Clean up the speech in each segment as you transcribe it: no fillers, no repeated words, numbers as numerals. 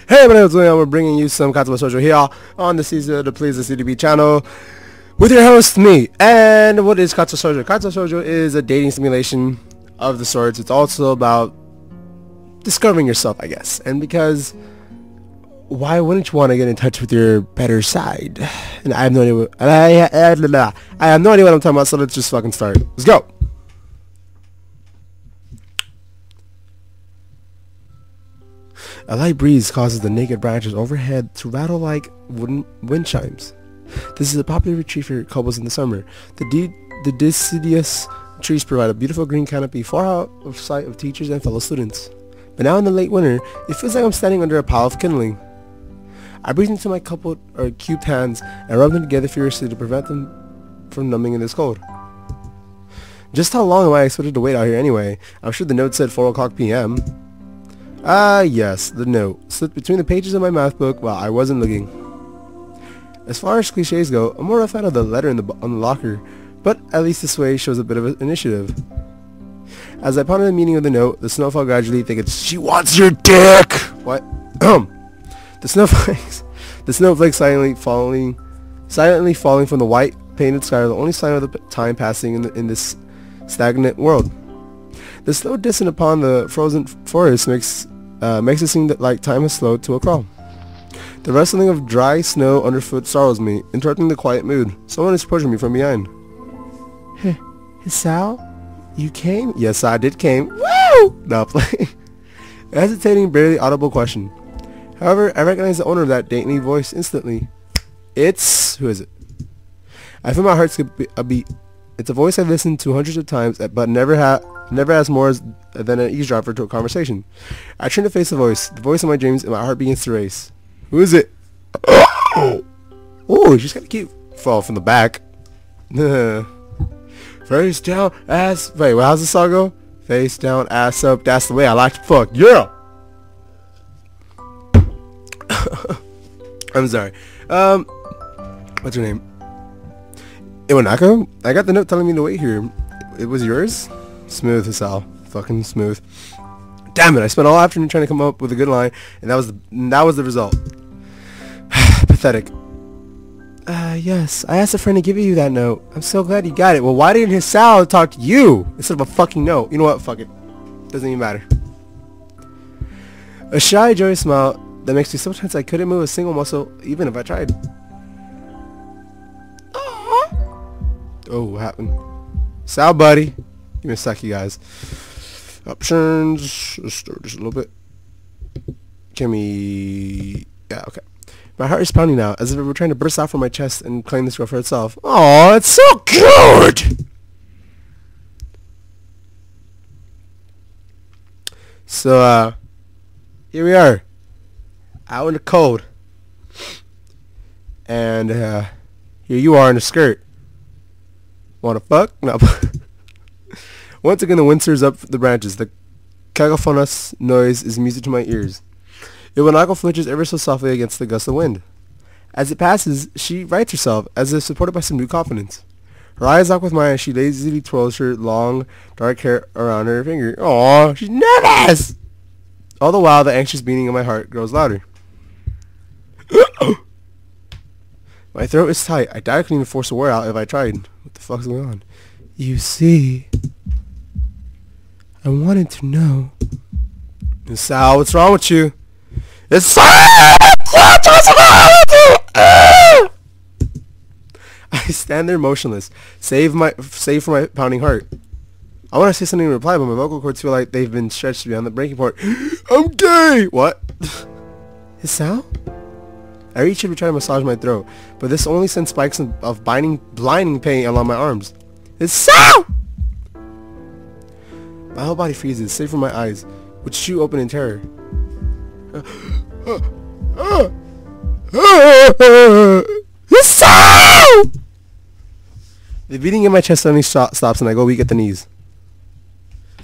Hey, what's going on? We're bringing you some Katawa Shoujo here on the season of the Please the CDB channel with your host, me. And what is Katawa Shoujo? Katawa Shoujo is a dating simulation of the sorts. It's also about discovering yourself, I guess. And because why wouldn't you want to get in touch with your better side? And I have no idea what, I have no idea what I'm talking about, so let's just fucking start. Let's go. A light breeze causes the naked branches overhead to rattle like wooden wind chimes. This is a popular retreat for couples in the summer. The deciduous trees provide a beautiful green canopy far out of sight of teachers and fellow students. But now in the late winter, it feels like I'm standing under a pile of kindling. I breathe into my coupled or cubed hands and rub them together furiously to prevent them from numbing in this cold. Just how long am I expected to wait out here anyway? I'm sure the note said 4 o'clock p.m. Ah, yes, the note slipped between the pages of my math book while I wasn't looking. As far as cliches go, I'm more a fan of the letter on the locker, but at least this way shows a bit of an initiative. As I ponder the meaning of the note, the snow fell gradually, thinking, "She wants your dick!" What? The snowflakes silently falling from the white painted sky are the only sign of the time passing in this stagnant world. The slow descent upon the frozen forest makes it seem like time has slowed to a crawl. The rustling of dry snow underfoot startles me, interrupting the quiet mood. Someone is approaching me from behind. Hey, Hisao? You came? Yes, I did came. Woo! No, playing. A hesitating, barely audible question. However, I recognize the owner of that dainty voice instantly. It's... who is it? I feel my heart skip a beat. It's a voice I've listened to hundreds of times, but never has more than an eavesdropper to a conversation. I turn to face the voice of my dreams, and my heart begins to race. Who is it? Oh, she's kind of cute. Fall from the back. Face down, ass... Wait, well, how's the song go? Face down, ass up, that's the way I like to fuck. Yeah! I'm sorry. What's your name? Hanako? I got the note telling me to wait here. It was yours? Smooth, Hisao. Fucking smooth. Damn it! I spent all afternoon trying to come up with a good line, and that was the result. Pathetic. Yes. I asked a friend to give you that note. I'm so glad you got it. Well, why didn't Hisao talk to you instead of a fucking note? You know what? Fuck it. Doesn't even matter. A shy, joyous smile that makes me so tense I couldn't move a single muscle, even if I tried. Oh, what happened? Sal, buddy. Give me a sec, you guys. Options. Let's start just a little bit. Give me... yeah, okay. My heart is pounding now, as if it were trying to burst out from my chest and claim this girl for itself. Oh, it's so cute! So, here we are. Out in the cold. And, here you are in a skirt. Wanna fuck? No. Once again, the wind stirs up the branches. The cacophonous noise is music to my ears. Hanako flinches ever so softly against the gust of wind. As it passes, she rights herself, as if supported by some new confidence. Her eyes lock with mine as she lazily twirls her long, dark hair around her finger. Aww, she's nervous! All the while, the anxious beating of my heart grows louder. My throat is tight. I doubt I couldn't even force a word out if I tried. What the fuck's going on? You see... I wanted to know... Sal, what's wrong with you? It's Sal! I stand there motionless, save for my pounding heart. I want to say something in reply, but my vocal cords feel like they've been stretched beyond the breaking point. I'm gay! What? Sal? I reach in to try to massage my throat, but this only sends spikes of blinding pain along my arms. Hisao! My whole body freezes, save for my eyes, which shoot open in terror. Hisao! The beating in my chest suddenly stops, and I go weak at the knees.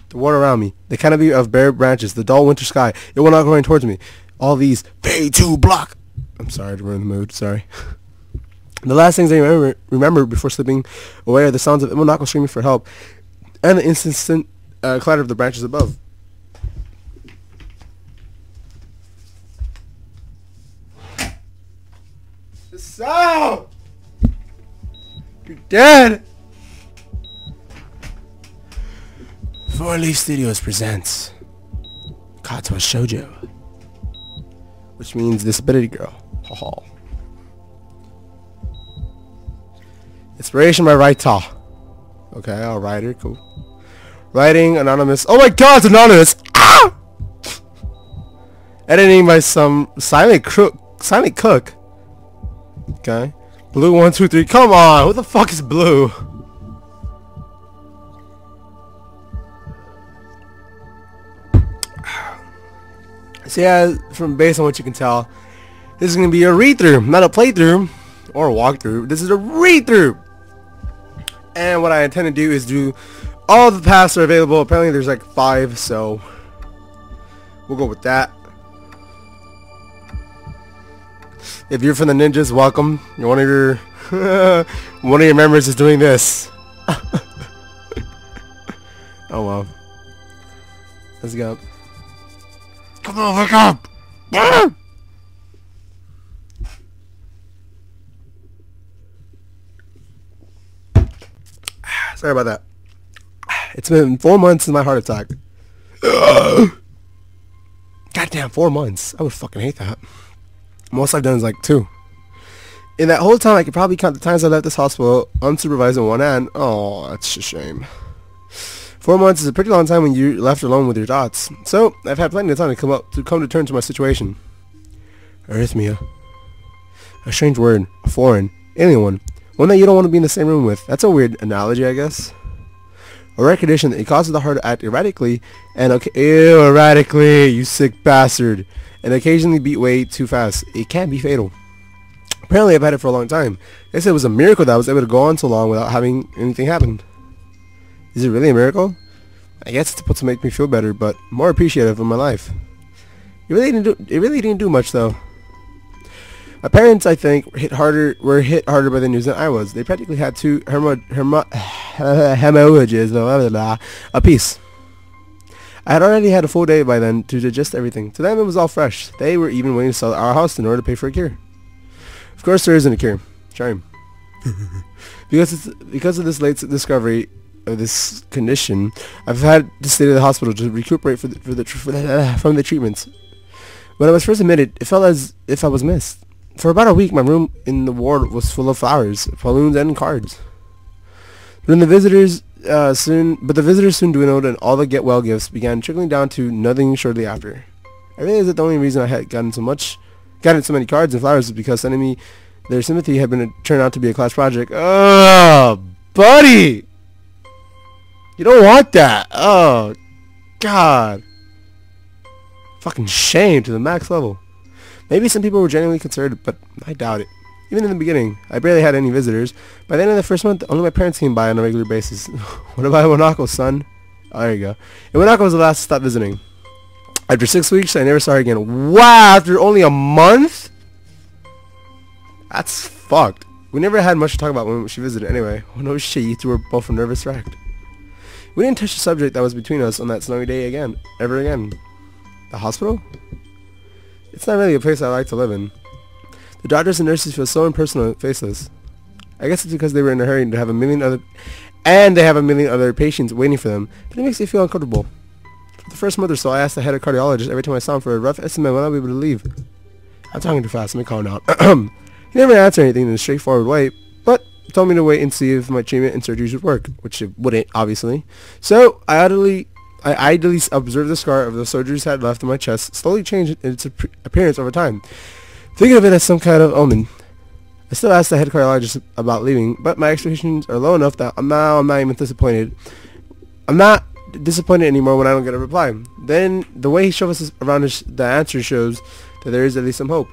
The world around me, the canopy of bare branches, the dull winter sky, it will not going towards me. All these pay to block. I'm sorry to ruin the mood, sorry. The last things I remember before slipping away are the sounds of Hanako screaming for help and the instant clatter of the branches above. Hisao! You're dead! 4 Leaf Studios presents Katawa Shoujo, which means disability girl. Haha. Inspiration by Raita. Okay, I'll write her. Cool. Writing anonymous. Oh my god, it's anonymous! Ah! Editing by some silent cook. Okay. Blue 123. Come on! Who the fuck is Blue? So yeah, from based on what you can tell, this is gonna be a read-through, not a playthrough or a walkthrough. This is a read-through. And what I intend to do is do all the paths are available. Apparently there's like 5, so we'll go with that. If you're from the ninjas, welcome. You're one of your one of your members is doing this. Oh well. Let's go. Come on, wake up! Sorry about that. It's been 4 months since my heart attack. Goddamn, 4 months. I would fucking hate that. Most I've done is like 2. In that whole time, I could probably count the times I left this hospital unsupervised on one hand. Oh, that's a shame. 4 months is a pretty long time when you're left alone with your thoughts. So, I've had plenty of time to come to terms with my situation. Arrhythmia. A strange word. A foreign. Alien one. One that you don't want to be in the same room with. That's a weird analogy, I guess. A rare condition that causes the heart to act erratically and erratically, you sick bastard, and occasionally beat way too fast. It can be fatal. Apparently, I've had it for a long time. They said it was a miracle that I was able to go on so long without having anything happen. Is it really a miracle? I guess it's supposed to make me feel better, but more appreciative of my life. It really didn't do much though. My parents, I think, were hit harder by the news than I was. They practically had 2 hemorrhages apiece. I had already had a full day by then to digest everything. To them, it was all fresh. They were even willing to sell our house in order to pay for a cure. Of course, there isn't a cure. Charm. Because of this late discovery of this condition, I've had to stay to the hospital to recuperate from the treatments. When I was first admitted, it felt as if I was missed. For about a week, my room in the ward was full of flowers, balloons, and cards. But the visitors soon dwindled, and all the get well gifts began trickling down to nothing shortly after. I realized that the only reason I had gotten so many cards and flowers is because sending me their sympathy had turned out to be a class project. Oh, buddy! You don't want that. Oh, God. Fucking shame to the max level. Maybe some people were genuinely concerned, but I doubt it. Even in the beginning, I barely had any visitors. By the end of the first month, only my parents came by on a regular basis. What about Hanako, son? Oh, there you go. And Hanako was the last to stop visiting. After 6 weeks, I never saw her again. Wow, after only a month? That's fucked. We never had much to talk about when she visited anyway. Oh no shit, you two were both a nervous wreck. We didn't touch the subject that was between us on that snowy day ever again. The hospital? It's not really a place I like to live in. The doctors and nurses feel so impersonal and faceless. I guess it's because they were in a hurry to have a million other patients waiting for them, but it makes me feel uncomfortable. For the first month or so, I asked the head of cardiologist every time I saw him for a rough estimate when I'll be able to leave. I'm talking too fast, let me calm down. He never answered anything in a straightforward way, but told me to wait and see if my treatment and surgeries would work, which it wouldn't, obviously. So, I idly observed the scar of the surgeries had left in my chest slowly change its appearance over time, thinking of it as some kind of omen. I still asked the head cardiologist about leaving, but my expectations are low enough that I'm not even disappointed. I'm not disappointed anymore when I don't get a reply. Then, the way he shows us around the answer shows that there is at least some hope.